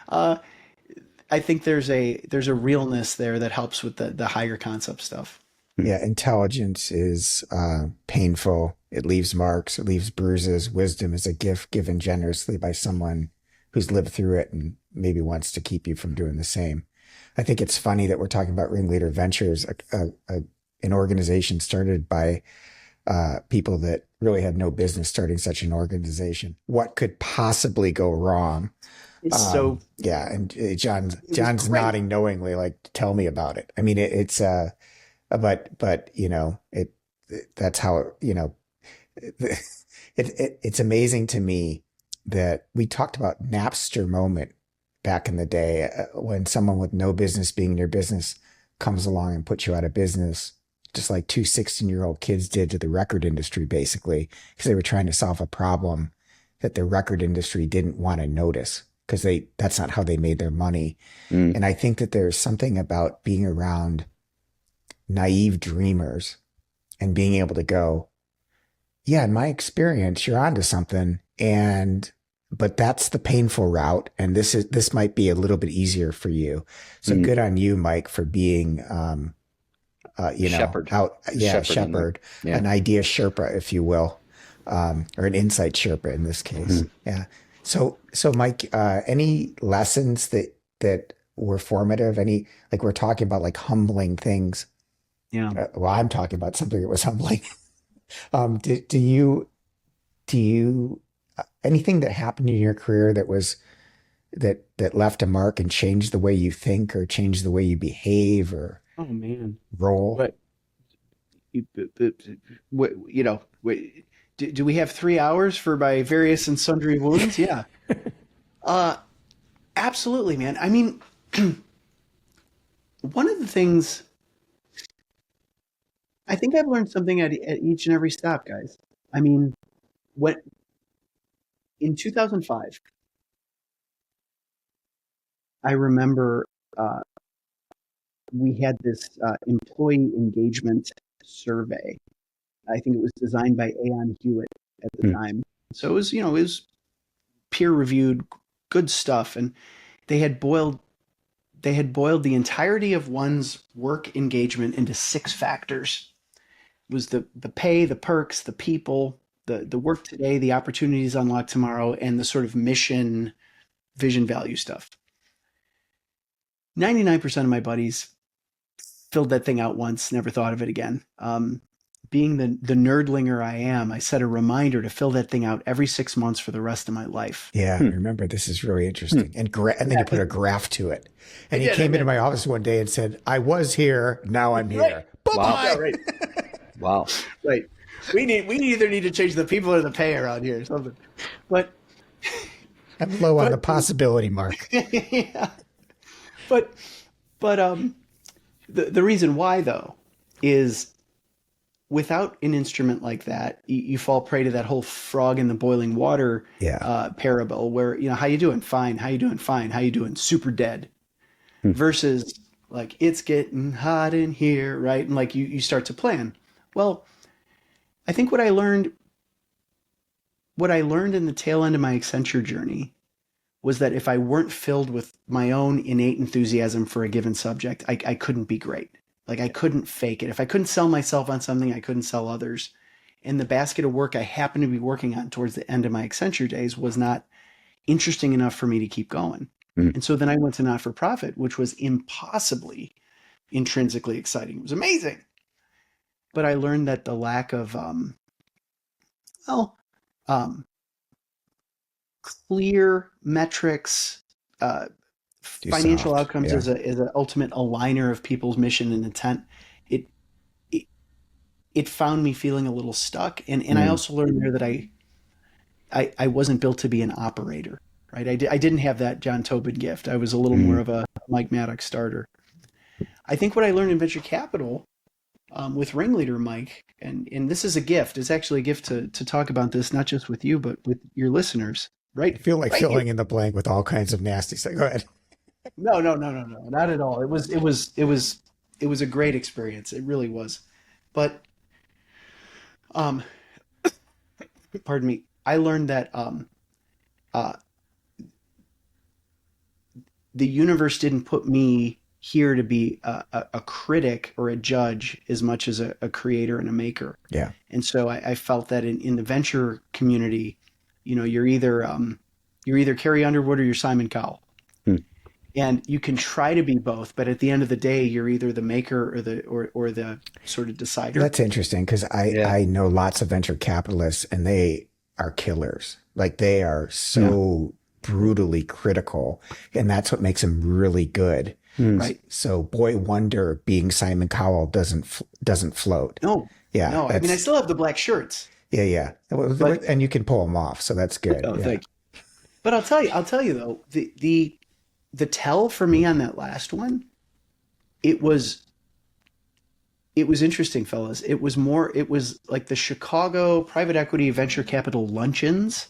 I think there's a realness there that helps with the higher concept stuff. Yeah, intelligence is painful. It leaves marks. It leaves bruises. Wisdom is a gift given generously by someone who's lived through it and maybe wants to keep you from doing the same. I think it's funny that we're talking about Ringleader Ventures, an organization started by people that really had no business starting such an organization. What could possibly go wrong? Yeah, and John's nodding knowingly, like, tell me about it. I mean, it's but that's how it's amazing to me that we talked about Napster moment back in the day when someone with no business being in your business comes along and puts you out of business, just like two 16-year-old kids did to the record industry, basically, because they were trying to solve a problem that the record industry didn't want to notice. because that's not how they made their money. Mm. And I think that there's something about being around naive dreamers and being able to go, yeah, in my experience, you're onto something. But that's the painful route. And this might be a little bit easier for you. So good on you, Mike, for being, Shepherd. shepherd, Yeah. an idea Sherpa, if you will, or an insight Sherpa in this case. Yeah. So Mike, any lessons that were formative? Any, like we're talking about like humbling things. Yeah. Well, I'm talking about something that was humbling. Do you anything that happened in your career that was that left a mark and changed the way you think or changed the way you behave or Oh man. roll? But do we have 3 hours for my various and sundry wounds? Yeah. Absolutely, man. I mean, one of the things I think I've learned something at each and every stop, guys. I mean, what in 2005, I remember we had this employee engagement survey. I think it was designed by Aon Hewitt at the time. So it was peer reviewed, good stuff, and they had boiled the entirety of one's work engagement into 6 factors. It was the pay, the perks, the people, the work today, the opportunities unlocked tomorrow, and the sort of mission, vision, value stuff. 99% of my buddies filled that thing out once, never thought of it again. Being the nerdlinger I am, I set a reminder to fill that thing out every 6 months for the rest of my life. Yeah, remember, this is really interesting. And then you put a graph to it. And he came into my office one day and said, I was here, now I'm here. Right. Bye-bye. Wow. Yeah, right. Wow. Right. We either need to change the people or the pay around here or something. But I'm low on the possibility mark. yeah. But the reason why though is without an instrument like that, you fall prey to that whole frog in the boiling water parable where, how you doing? Fine. How you doing? Fine. How you doing? Super dead. Versus like, it's getting hot in here, right? And like you start to plan. Well, I think what I learned in the tail end of my Accenture journey was that if I weren't filled with my own innate enthusiasm for a given subject, I couldn't be great. Like I couldn't fake it. If I couldn't sell myself on something, I couldn't sell others. And the basket of work I happened to be working on towards the end of my Accenture days was not interesting enough for me to keep going. And so then I went to not-for-profit, which was impossibly intrinsically exciting. It was amazing. But I learned that the lack of, clear metrics, financial outcomes as an ultimate aligner of people's mission and intent, it found me feeling a little stuck. And I also learned there that I wasn't built to be an operator, right? I didn't have that John Tobin gift. I was a little more of a Mike Maddock starter. I think what I learned in venture capital with Ringleader, Mike, and this is a gift. It's actually a gift to talk about this, not just with you, but with your listeners, right? I feel like filling in the blank with all kinds of nasty stuff. Go ahead. No, not at all. It was a great experience. It really was. But, pardon me. I learned that the universe didn't put me here to be a critic or a judge as much as a creator and a maker. Yeah. And so I felt that in the venture community, you're either Carrie Underwood or you're Simon Cowell. And you can try to be both, but at the end of the day, you're either the maker or the sort of decider. That's interesting because I know lots of venture capitalists and they are killers. Like they are so brutally critical, and that's what makes them really good. Right. So Boy Wonder being Simon Cowell doesn't float. No. Yeah. No. I mean, I still have the black shirts. Yeah. And you can pull them off, so that's good. Oh, thank you. But I'll tell you though, the tell for me on that last one, it was interesting, fellas. It was like the Chicago private equity venture capital luncheons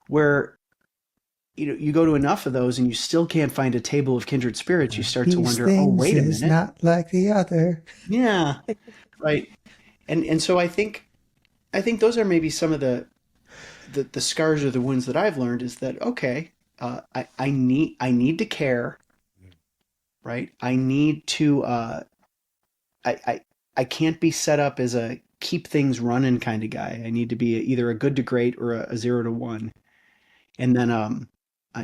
where you go to enough of those and you still can't find a table of kindred spirits, you start to These wonder, oh, things wait a is minute. not like the other. Yeah. Right. And so I think those are maybe some of the scars or the wounds that I've learned is that, okay, I need to care, right? I need to, I can't be set up as a keep things running kind of guy. I need to be either a good to great or a 0 to 1. And then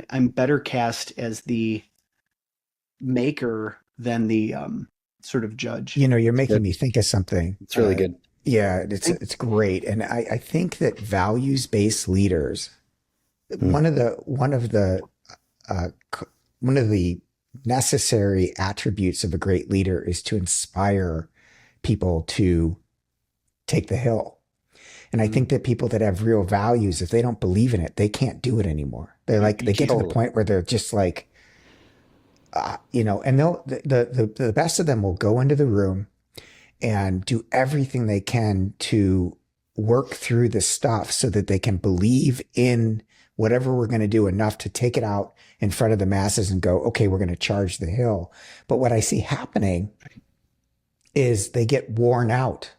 I'm better cast as the maker than the sort of judge. You're making Good. me think of something. It's really good. Yeah, it's great, and I think that values-based leaders, Mm. uh, one of the necessary attributes of a great leader is to inspire people to take the hill. And I think that people that have real values, if they don't believe in it, they can't do it anymore. They're like, they get to the Totally. point where they're just like, and the best of them will go into the room and do everything they can to work through the stuff so that they can believe in whatever we're going to do enough to take it out in front of the masses and go, okay, we're going to charge the hill. But what I see happening is they get worn out.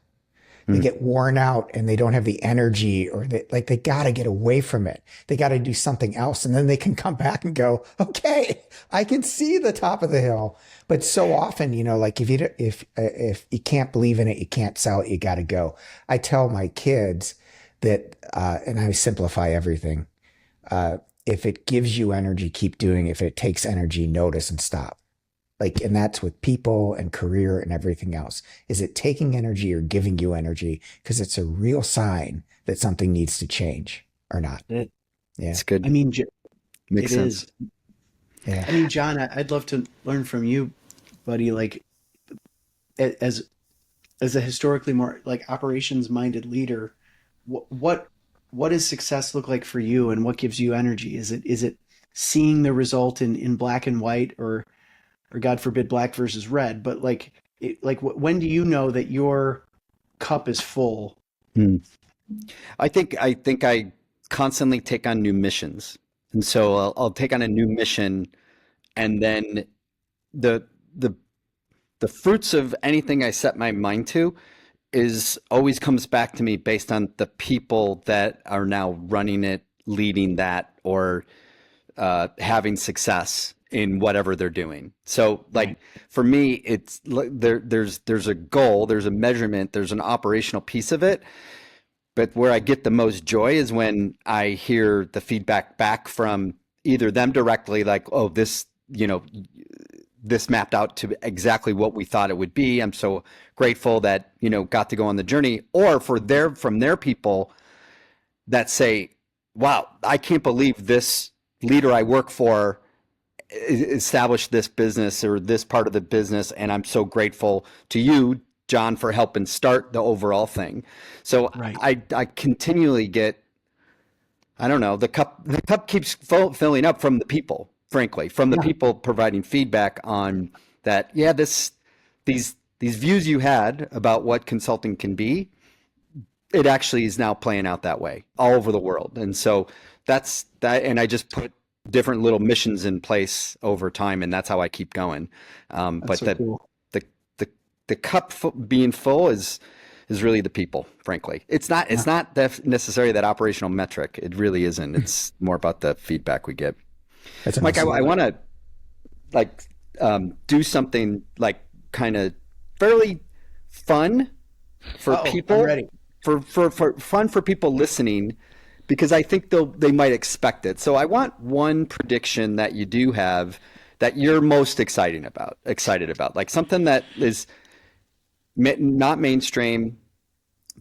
They get worn out and they don't have the energy, or they got to get away from it. They got to do something else. And then they can come back and go, okay, I can see the top of the hill. But so often, like if you can't believe in it, you can't sell it, you got to go. I tell my kids that, and I simplify everything. If it gives you energy, keep doing it. If it takes energy, notice and stop. And that's with people and career and everything else. Is it taking energy or giving you energy? Because it's a real sign that something needs to change or not. Yeah. It's good. I mean, Makes it sense. is. Yeah. I mean, John, I'd love to learn from you, buddy. Like, as a historically more like operations minded leader, what does success look like for you, and what gives you energy? Is it seeing the result in black and white, or God forbid black versus red? But when do you know that your cup is full? Hmm. I think I constantly take on new missions, and so I'll take on a new mission, and then the the the fruits of anything I set my mind to is always comes back to me based on the people that are now running it, leading that, or having success in whatever they're doing. So like Right. for me, it's there's a goal, there's a measurement, there's an operational piece of it. But where I get the most joy is when I hear the feedback back from either them directly, like, oh, this mapped out to exactly what we thought it would be. I'm so grateful that, got to go on the journey, or from their people that say, wow, I can't believe this leader I work for established this business or this part of the business. And I'm so grateful to you, John, for helping start the overall thing. So Right. I continually get, I don't know, the cup keeps filling up from the people, frankly, from the Yeah. people providing feedback on that. Yeah, these views you had about what consulting can be, it actually is now playing out that way all over the world. And so that's that. And I just put different little missions in place over time, and that's how I keep going. That's But so cool. the the cup being full is really the people. Frankly, Yeah. it's not necessarily that operational metric. It really isn't. It's more about the feedback we get. That's Mike, I awesome. want to like do something like kind of fairly fun for Oh, I'm people, ready. for fun for people listening, because I think they might expect it. So I want one prediction that you do have that you're most excited about, like something that is not mainstream,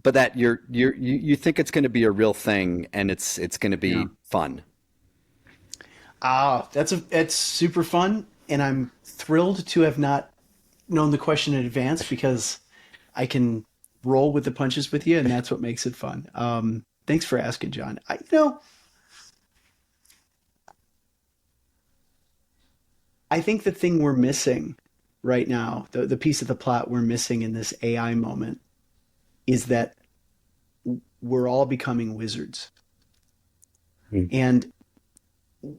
but that you think it's going to be a real thing, and it's going to Yeah. be fun. It's super fun, and I'm thrilled to have not known the question in advance because I can roll with the punches with you, and that's what makes it fun. Thanks for asking, John. I think the thing we're missing right now, the piece of the plot we're missing in this AI moment, is that we're all becoming wizards. Hmm. And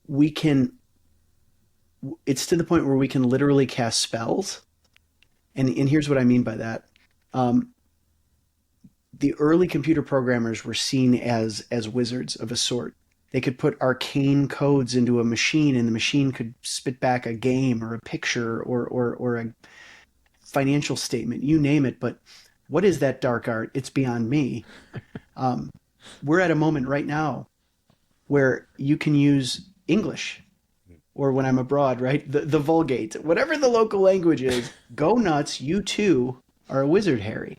we can, it's to the point where we can literally cast spells. And here's what I mean by that. The early computer programmers were seen as wizards of a sort. They could put arcane codes into a machine, and the machine could spit back a game or a picture or a financial statement, you name it. But what is that dark art? It's beyond me. We're at a moment right now where you can use English, or when I'm abroad, right? The Vulgate, whatever the local language is, go nuts. You too are a wizard, Harry.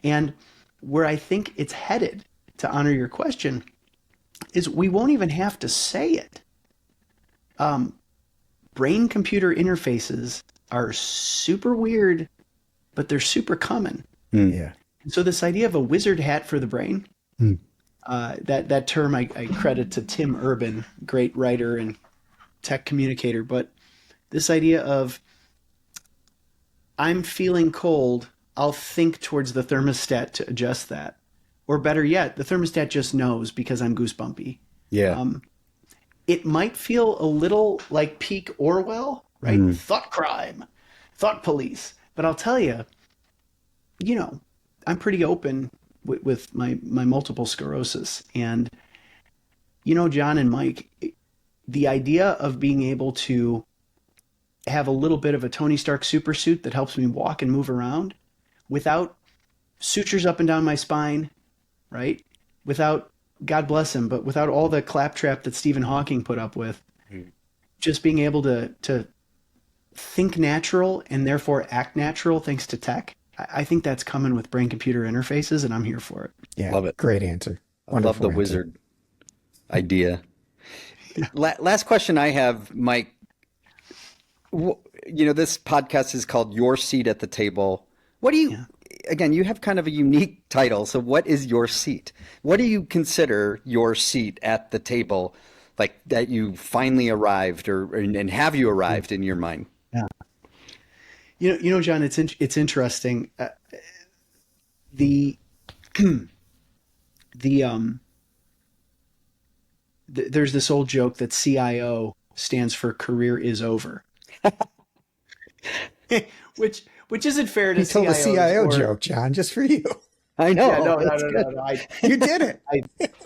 And where I think it's headed, to honor your question, is we won't even have to say it. Brain-computer interfaces are super weird, but they're super common. Yeah. So this idea of a wizard hat for the brain, that term I credit to Tim Urban, great writer and tech communicator, but this idea of I'm feeling cold, I'll think towards the thermostat to adjust that. Or better yet, the thermostat just knows because I'm goosebumpy. Yeah. It might feel a little like peak Orwell, right? Thought crime, thought police. But I'll tell you, I'm pretty open with my multiple sclerosis. And, John and Mike, the idea of being able to have a little bit of a Tony Stark super suit that helps me walk and move around without sutures up and down my spine, right? Without, God bless him, but without all the claptrap that Stephen Hawking put up with, just being able to think natural and therefore act natural thanks to tech. I think that's coming with brain-computer interfaces, and I'm here for it. Yeah, love it. Great answer. I love the wizard idea. Last question I have, Mike. This podcast is called Your Seat at the Table. What do you, again, you have kind of a unique title. So what is your seat? What do you consider your seat at the table, like that you finally arrived and have you arrived in your mind? Yeah. John, it's interesting. There's this old joke that CIO stands for career is over, which isn't fair to You told CIOs a CIO or, joke, John, just for you. I know. Yeah, no. You did it.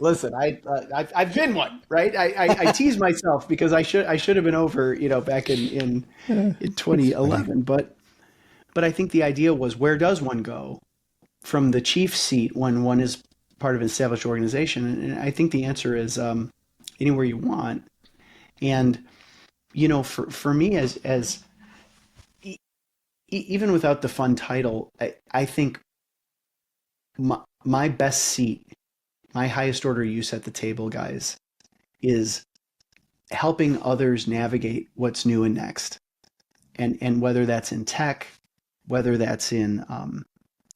Listen, I've been one, right? I tease myself because I should have been over, back in 2011. But I think the idea was, where does one go from the chief seat when one is part of an established organization? And I think the answer is anywhere you want. And for me, as even without the fun title, I think my best seat, my highest order use at the table, guys, is helping others navigate what's new and next. And whether that's in tech, whether that's in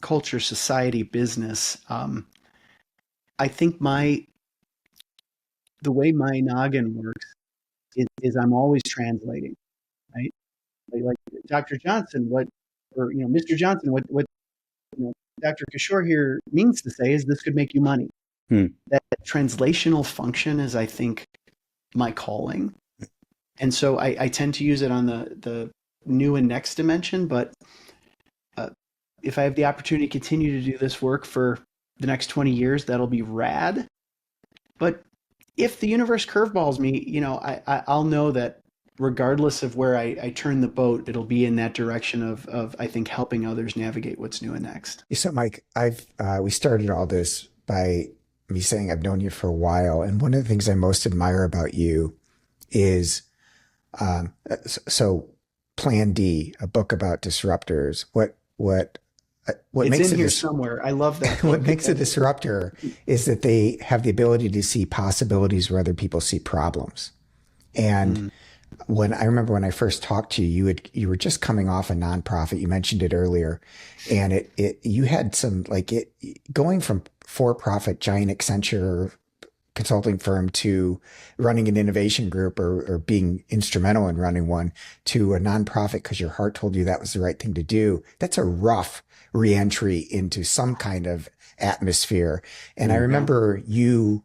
culture, society, business, I think the way my noggin works is I'm always translating, right? Like Dr. Johnson, Mr. Johnson, what Dr. Kishore here means to say is this could make you money. That translational function is, I think, my calling. And so I tend to use it on the new and next dimension. But if I have the opportunity to continue to do this work for the next 20 years, that'll be rad. But if the universe curveballs me, I'll know that regardless of where I turn the boat, it'll be in that direction of I think, helping others navigate what's new and next. So, Mike, we started all this by me saying I've known you for a while, and one of the things I most admire about you is, so Plan D, a book about disruptors. What it's makes in here somewhere. I love that. What makes a disruptor is that they have the ability to see possibilities where other people see problems. And when I remember when I first talked to you, you were just coming off a nonprofit. You mentioned it earlier, and you had some going from for-profit giant Accenture consulting firm to running an innovation group or being instrumental in running one to a nonprofit because your heart told you that was the right thing to do. That's a rough reentry into some kind of atmosphere. And I remember you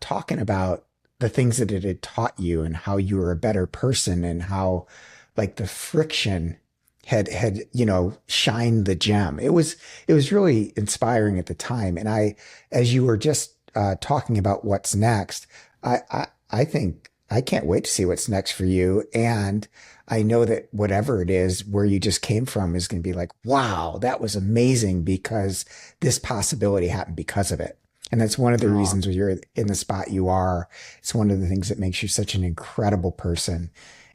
talking about the things that it had taught you and how you were a better person and how like the friction had, shined the gem. It was really inspiring at the time. And as you were just talking about what's next, I think I can't wait to see what's next for you. And I know that whatever it is, where you just came from is going to be like, wow, that was amazing because this possibility happened because of it. And that's one of the reasons why you're in the spot you are. It's one of the things that makes you such an incredible person.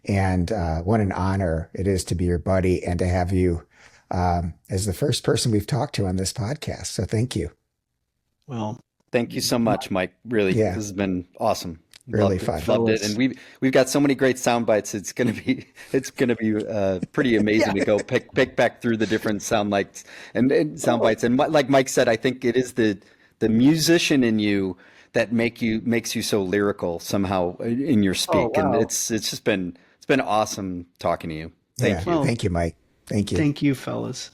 And what an honor it is to be your buddy and to have you as the first person we've talked to on this podcast. So thank you. Well, thank you so much, Mike. Really, Yeah. This has been awesome. Really Loved fun. it, loved it, and we've got so many great sound bites. It's gonna be pretty amazing to go pick back through the different sound bites and sound bites. And like Mike said, I think it is the musician in you that makes you so lyrical somehow in your speak, and it's been awesome talking to you. Thank you. Thank you, Mike. Thank you. Thank you, fellas.